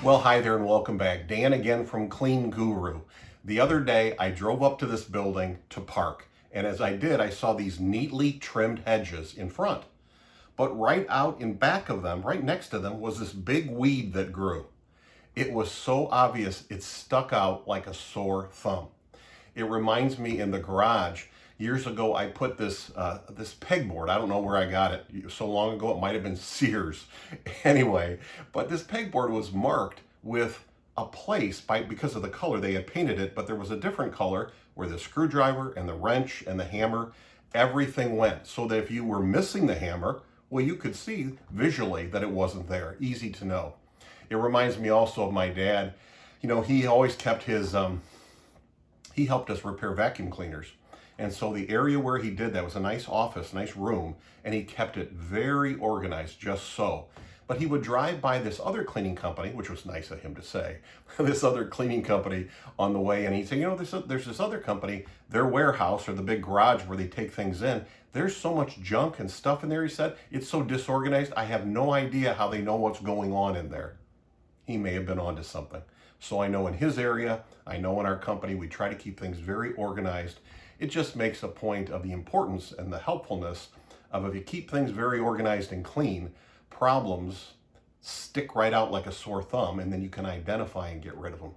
Well, hi there and welcome back. Dan again from Clean Guru. The other day I drove up to this building to park, and as I did, I saw these neatly trimmed hedges in front. But right out in back of them, right next to them, was this big weed that grew. It was so obvious it stuck out like a sore thumb. It reminds me in the garage, years ago I put this pegboard. I don't know where I got it. So long ago it might have been Sears. Anyway, but this pegboard was marked with a place because of the color. They had painted it, but there was a different color where the screwdriver and the wrench and the hammer, everything went. So that if you were missing the hammer, well, you could see visually that it wasn't there. Easy to know. It reminds me also of my dad. You know, he always kept his he helped us repair vacuum cleaners. And so the area where he did that was a nice office, nice room, and he kept it very organized, just so. But he would drive by this other cleaning company, which was nice of him to say, this other cleaning company on the way, and he'd say, you know, there's this other company, their warehouse or the big garage where they take things in, there's so much junk and stuff in there, he said, it's so disorganized, I have no idea how they know what's going on in there. He may have been onto something. So I know in his area, I know in our company, we try to keep things very organized. It just makes a point of the importance and the helpfulness of if you keep things very organized and clean, problems stick right out like a sore thumb, and then you can identify and get rid of them.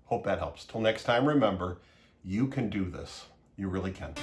Hope that helps. Till next time, remember, you can do this. You really can.